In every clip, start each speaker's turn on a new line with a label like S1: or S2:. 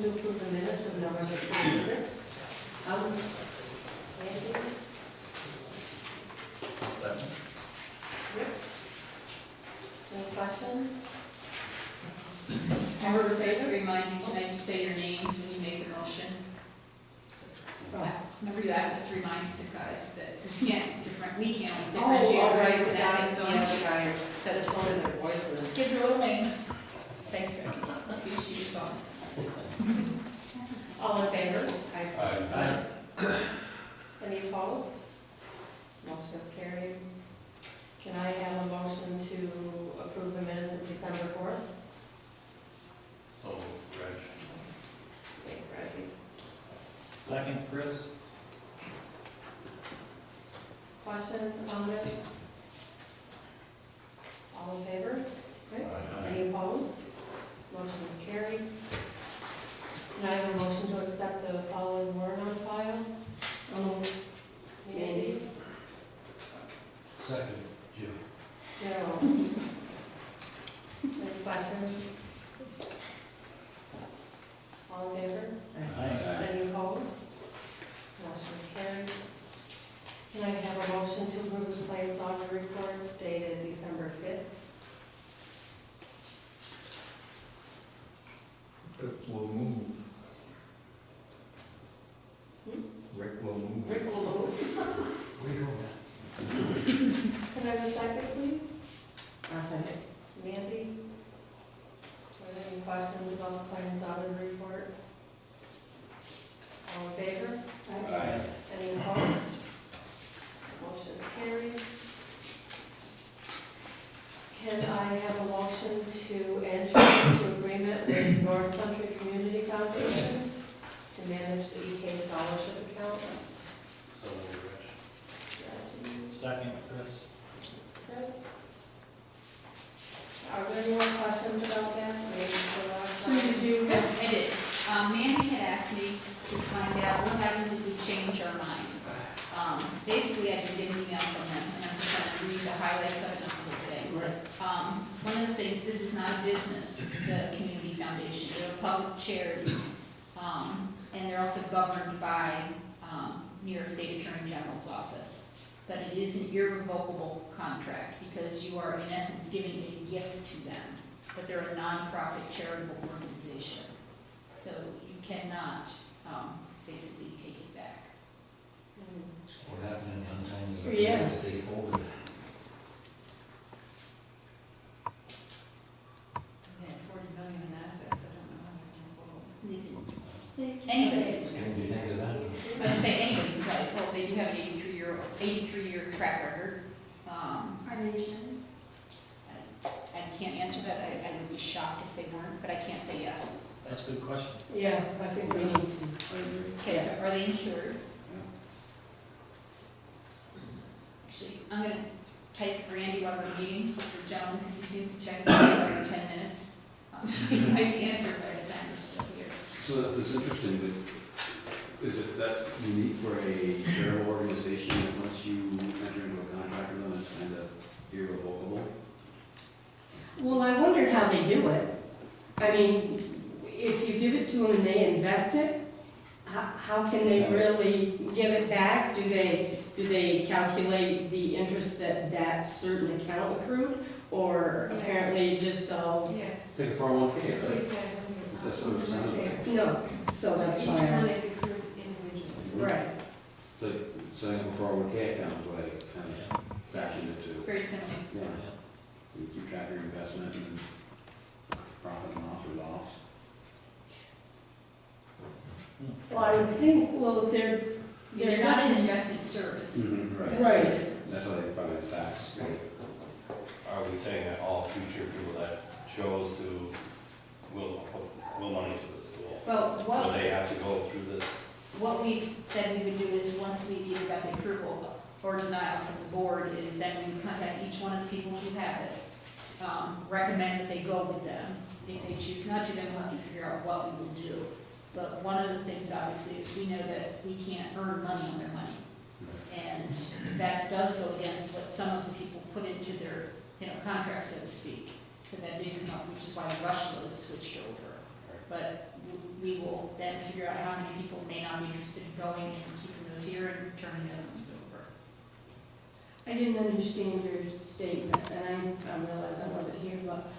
S1: motion to approve the minutes of November 26th. Andy?
S2: Second.
S1: Rick? Any questions?
S3: Remember, to remind you tonight to say your names when you make the motion. Remember you asked us to remind the guys that, because we can't differentiate, right,
S1: the
S3: and
S1: guy,
S3: that, so
S1: yeah, the guy,
S3: so just
S1: just in their voices.
S3: just give your little name. Thanks, Becky. Let's see if she was on.
S1: All in favor?
S2: Aye.
S1: Any opposed? Motion is carried. Can I have a motion to approve the minutes of December 4th?
S2: So, Reg.
S1: Thank you, Reggie.
S2: Second, Chris.
S1: Questions, comments? All in favor?
S2: Aye.
S1: Any opposed? Motion is carried. Can I have a motion to accept the following warrant on file? Mandy?
S2: Second, Jim.
S1: Carol? Any questions? All in favor?
S2: Aye.
S1: Any opposed? Motion is carried. Can I have a motion to approve the claims audit reports dated December 5th?
S4: Will move. Rick will move.
S1: Rick will move. Can I have a second, please?
S5: I'll second.
S1: Mandy? Are there any questions about the claims audit reports? All in favor?
S2: Aye.
S1: Any opposed? Motion is carried. Can I have a motion to enter into agreement with North Country Community Foundation to manage the EK scholarship accounts?
S2: So, Reg.
S1: Reggie,
S2: Second, Chris.
S1: Chris? Are there any more questions about that? Maybe for last
S5: Sue, did you?
S3: I did. Mandy had asked me to find out what happens if we change our minds. Basically, I did get an email from them, and I'm just trying to read the highlights of it and a little thing. One of the things, this is not a business, the Community Foundation, they're a public charity. And they're also governed by New York State Attorney General's office. But it is an irrevocable contract because you are in essence giving a gift to them. But they're a nonprofit charitable organization. So you cannot basically take it back.
S6: What happened in one time was
S5: Yeah.
S6: that they folded.
S5: They had 40 million in assets, I don't know how
S3: They can- Anybody,
S6: What do you think of that?
S3: I was saying anybody, right, well, they do have an 83-year track record.
S5: Are they insured?
S3: I can't answer that, I would be shocked if they weren't, but I can't say yes.
S2: That's a good question.
S1: Yeah, I think we need to.
S3: Okay, so are they insured? Actually, I'm gonna type Randy while we're meeting for Joan, because he seems to check his email every 10 minutes. So he might be answered by the time we're still here.
S7: So that's interesting, that, is it that unique for a charitable organization that once you enter into a contract with them, it's kind of irrevocable?
S5: Well, I wondered how they do it. I mean, if you give it to them and they invest it, how can they really give it back? Do they calculate the interest that certain account accrued? Or apparently just all,
S1: Yes.
S7: Take a 401K, right? That's what it sounds like.
S5: no, so that's
S1: Each
S5: why
S1: one
S5: I,
S1: is accrued individually.
S5: right.
S7: So setting up a 401K account is what I kind of fashioned it
S3: It's
S7: to.
S3: very simple.
S7: Yeah, you keep track of your investment and profit and loss or loss.
S5: Well, I would think, well, if
S3: They're not an investment service.
S7: Right.
S5: Right.
S7: That's why they probably tax.
S8: Are we saying that all future people that chose to will money to the school,
S3: Well,
S8: will they have to go through this?
S3: what we said we would do is, once we either got the approval or denial from the board, is then we would contact each one of the people who have it, recommend that they go with them. If they choose not to, then we'll have to figure out what we will do. But one of the things, obviously, is we know that we can't earn money on their money. And that does go against what some of the people put into their, contracts, so to speak. So that did come up, which is why Rush was switched over. But we will then figure out how many people may not be interested in going and keeping those here and turning the other ones over.
S5: I didn't understand your statement, and I realize I wasn't here, but,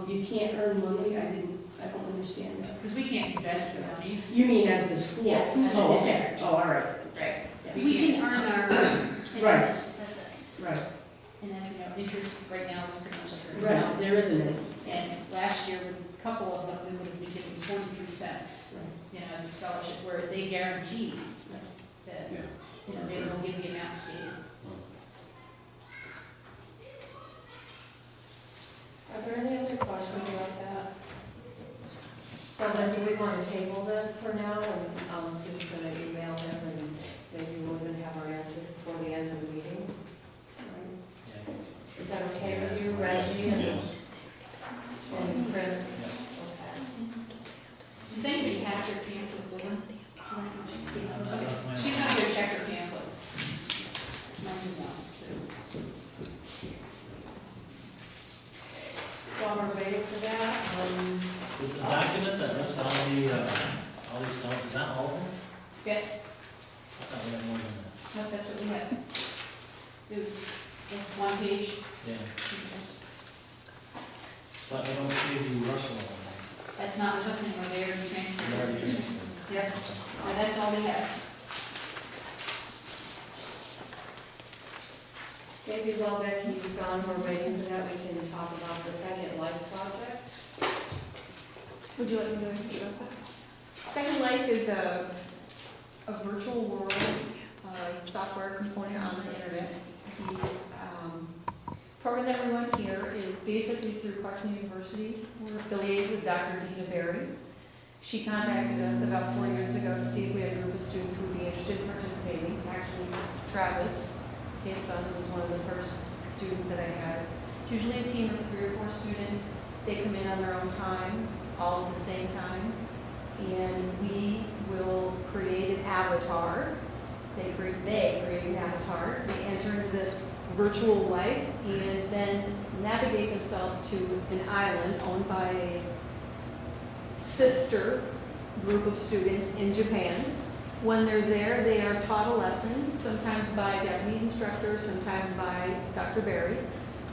S5: you can't earn money, I don't understand that.
S3: Because we can't invest the monies.
S5: You mean as the school?
S3: Yes, as a
S5: Oh, okay.
S3: district.
S5: Oh, all right.
S3: Right.
S5: Yeah.
S3: We can earn our interest, that's it.
S5: Right,
S3: And as we know, interest right now is pretty much like
S5: right, there isn't any.
S3: And last year, with a couple of them, we would have been given 43 cents, you know, as a scholarship, whereas they guarantee that,
S7: Yeah.
S3: you know, they will give the amount stated.
S1: Are there any other questions about that? So then do we want to table this for now, and Sue's going to email him, and maybe we'll even have our answer before the end of the meeting?
S2: Yeah, I think so.
S1: Is that okay with you, Reggie and
S8: Yes.
S1: and Chris?
S2: Yes.
S1: Okay.
S3: Does anybody have your pamphlet with them? She's not going to check her pamphlet. Mine's not, so.
S1: While we're waiting for that,
S2: Is the document that lists all these stuff, is that all of them?
S3: Yes,
S2: I thought we had more than that.
S3: no, that's what we had. It was one page.
S2: Yeah, but I don't see the Russell on
S3: That's not something where they're
S2: that.
S3: transferred.
S2: You already transferred.
S3: Yep, and that's all we have.
S1: maybe while Becky's gone, we're waiting for that, we can talk about the Second Life project.
S9: Would you like me to listen to this? Second Life is a virtual world software component on the internet. The program that we run here is basically through Clarkson University. We're affiliated with Dr. Dina Berry. She contacted us about 4 years ago to see if we had a group of students who would be interested in participating. Actually, Travis, his son, was one of the first students that I had. It's usually a team of 3 or 4 students. They come in on their own time, all at the same time, and we will create an avatar. They create an avatar. They enter into this virtual life and then navigate themselves to an island owned by a sister group of students in Japan. When they're there, they are taught a lesson, sometimes by a Japanese instructor, sometimes by Dr. Berry.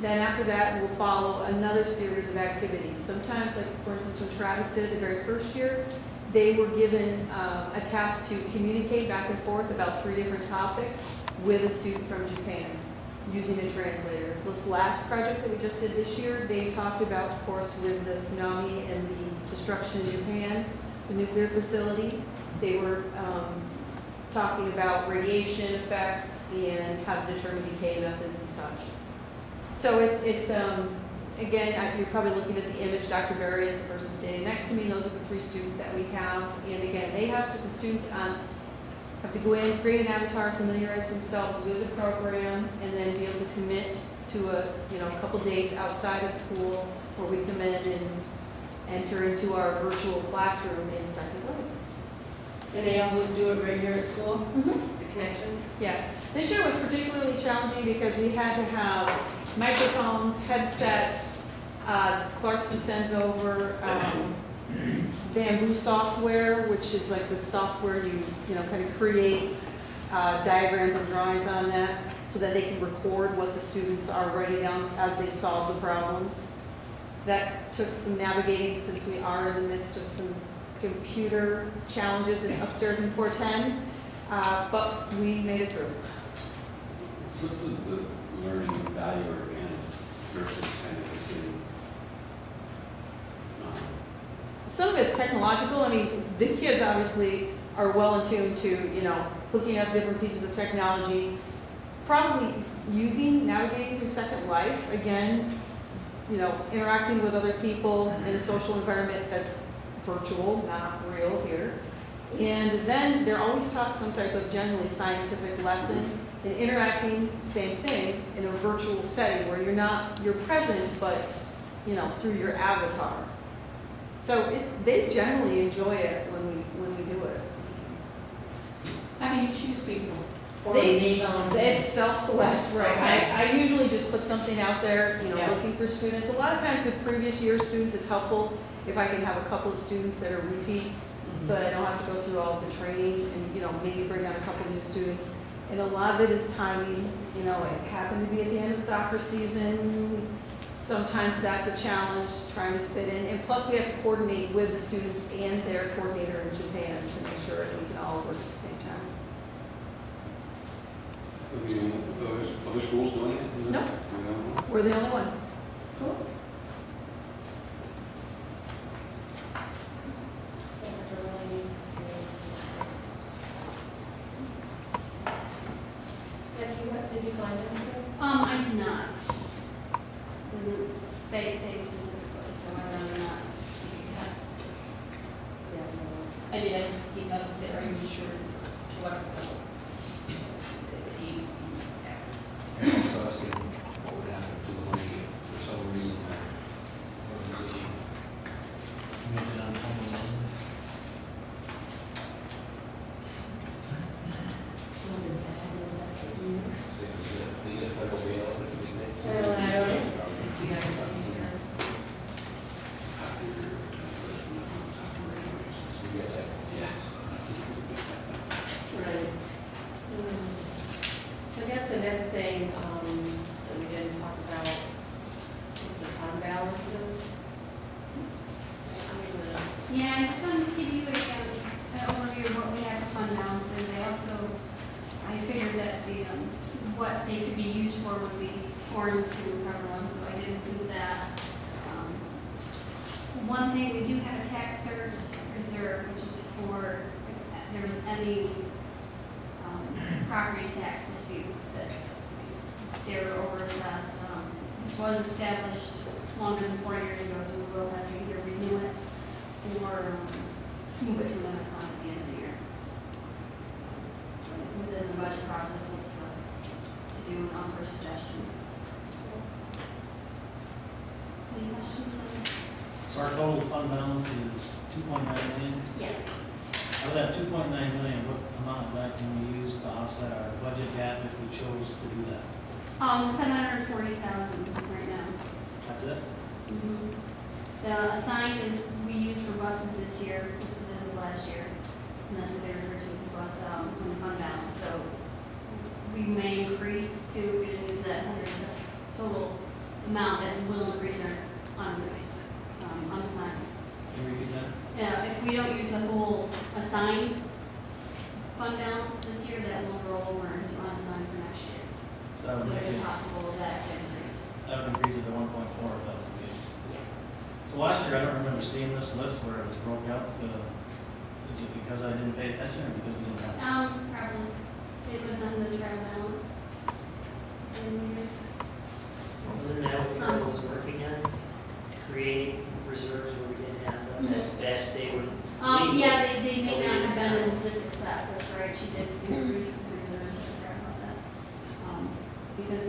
S9: Then after that, we'll follow another series of activities. Sometimes, like for instance, when Travis did it the very first year, they were given a task to communicate back and forth about 3 different topics with a student from Japan using a translator. This last project that we just did this year, they talked about, of course, with the tsunami and the destruction in Japan, the nuclear facility. They were talking about radiation effects and how to determine decay methods and such. So it's again, you're probably looking at the image. Dr. Berry is the person standing next to me. Those are the 3 students that we have. And again, the students have to go in, create an avatar, familiarize themselves with the program, and then be able to commit to a couple days outside of school where we come in and enter into our virtual classroom in Second Life.
S5: And they always do it right here at school? The connection?
S9: Yes. This year was particularly challenging because we had to have microphones, headsets. Clarkson sends over Bamboo software, which is like the software you kind of create diagrams and drawings on that so that they can record what the students are writing down as they solve the problems. That took some navigating since we are in the midst of some computer challenges upstairs in 410, but we made it through.
S7: What's the learning value or advantage versus kind of just getting,
S9: Some of it's technological. I mean, the kids obviously are well in tune to, hooking up different pieces of technology, probably navigating through Second Life, again, interacting with other people in a social environment that's virtual, not real here. And then they're always taught some type of generally scientific lesson, and interacting, same thing, in a virtual setting where you're present, but, through your avatar. So they generally enjoy it when we do it.
S5: How do you choose people? Or
S9: They-
S5: volunteer?
S9: It's self-select, right?
S5: Okay.
S9: I usually just put something out there,
S5: Yeah.
S9: looking for students. A lot of times the previous year students, it's helpful if I can have a couple of students that are repeat so that I don't have to go through all the training and, maybe bring on a couple new students. And a lot of it is timing, it happened to be at the end of soccer season. Sometimes that's a challenge, trying to fit in. And plus, we have to coordinate with the students and their coordinator in Japan to make sure that we can all work at the same time.
S7: Other schools doing it?
S9: No.
S7: No.
S9: We're the only one.
S5: Cool.
S1: Sounds like a really neat experience. Becky, what, did you find anything?
S3: I did not. Doesn't say specifically, so I rather not, because
S1: Yeah,
S3: I just emailed and said, are you sure to what level? If he needs back.
S6: And also asking what would happen to the money if for some reason that organization,
S2: Maybe on Title I.
S6: say, they get a federal bailout, or anything, they.
S1: Well, I don't think you have something here.
S6: So we get that.
S1: Right. So I guess the next thing, that we didn't talk about is the fund balances.
S3: Yeah, I just wanted to give you an overview of what we have for fund balances. I figured that what they could be used for would be foreign to everyone, so I did include that. One thing, we do have a tax cert reserve, which is for if there was any property tax disputes that they were overassessed. This was established longer than 4 years ago, so we will have to either renew it or move it to another fund at the end of the year. So, within the budget process, we'll discuss what to do and offer suggestions. Any questions on this?
S2: So our total fund balance is 2.9 million.
S3: Yes.
S2: Of that 2.9 million, what amount of that can we use to offset our budget gap if we chose to do that?
S3: 740,000 right now.
S2: That's it?
S3: The assigned is, we used for buses this year, this was as of last year, and that's what they refer to as the fund balance, so we may increase to, if we didn't use that, there's a total amount that will increase our unassigned.
S2: Can you repeat that?
S3: If we don't use the whole assigned fund balance this year, that will roll over into unassigned for next year.
S2: So that
S3: So
S2: would make
S3: it's
S2: it,
S3: possible that to increase.
S2: that would increase it to 1.4 if that was the case.
S3: Yeah.
S2: So last year, I don't remember seeing this list where it was broke out. Is it because I didn't pay attention or because we didn't have it?
S3: Probably, it was on the trial balance.
S10: Wasn't that what Carol was working on, creating reserves where we didn't have them, that they were legal?
S3: Yeah, they may not have been the success, that's right, she did increase the reserves, I forgot about that. Because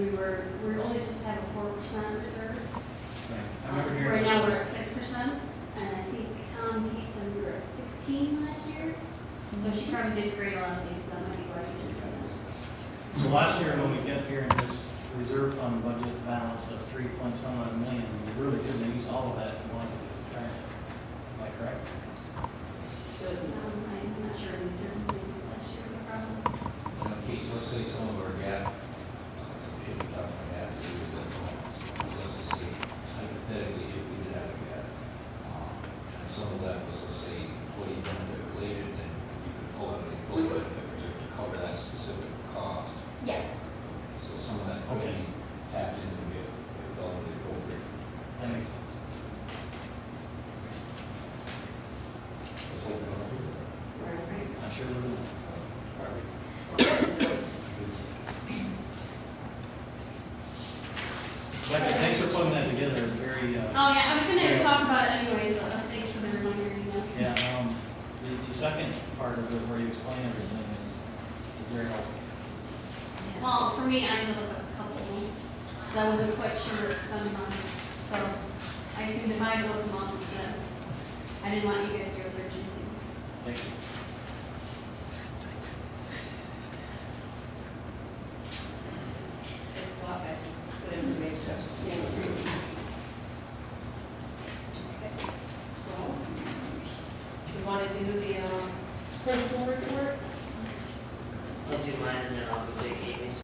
S3: we're only supposed to have a 4% reserve.
S2: Right. I remember hearing.
S3: Right now, we're at 6%, and I think Tom Pete said we were at 16 last year. So she probably did create a lot of these, so that might be why you didn't see them.
S2: So last year, when we kept hearing this reserve fund budget balance of 3.some million, we really couldn't have used all of that if we wanted to. Right? Am I correct?
S3: I'm not sure of the circumstances last year, but probably.
S6: In case, let's say some of our gap, should be talking about gap, let's just say hypothetically, if we did have a gap, some of that was, let's say, employee benefit related, then you could pull out an employee benefit reserve to cover that specific cost.
S3: Yes.
S6: So some of that could
S2: Okay.
S6: be tapped into if felt appropriate.
S2: That makes sense.
S6: Let's hope we don't do that.
S3: Right.
S2: I'm sure we're doing. Becky, thanks for putting that together. It's very,
S3: Oh, yeah, I was gonna talk about it anyways, but thanks for the reminder,
S2: yeah, the second part of it where you explain everything is very helpful.
S3: Well, for me, I had to look up a couple of them, because I wasn't quite sure of some of them. So I assumed if I had looked them up, that I didn't want you guys to go searching too.
S2: Thank you.
S1: It's a lot better, good information.
S6: Yes.
S1: Yeah. Okay. Well, we want to do the
S5: principal reports?
S10: I'll do mine and then I'll go take Amy's.